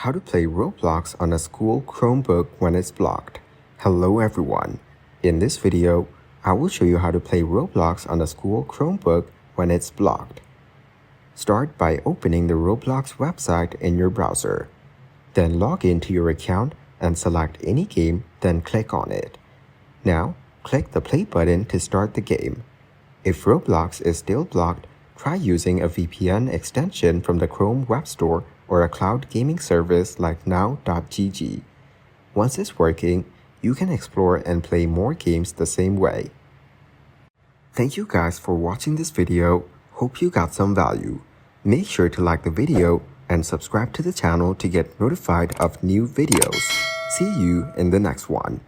How to play Roblox on a school Chromebook when it's blocked. Hello everyone. In this video, I will show you how to play Roblox on a school Chromebook when it's blocked. Start by opening the Roblox website in your browser. Then log into your account and select any game, then click on it. Now, click the play button to start the game. If Roblox is still blocked, try using a VPN extension from the Chrome Web Store or a cloud gaming service like now.gg. Once it's working, you can explore and play more games the same way. Thank you guys for watching this video. Hope you got some value. Make sure to like the video and subscribe to the channel to get notified of new videos. See you in the next one.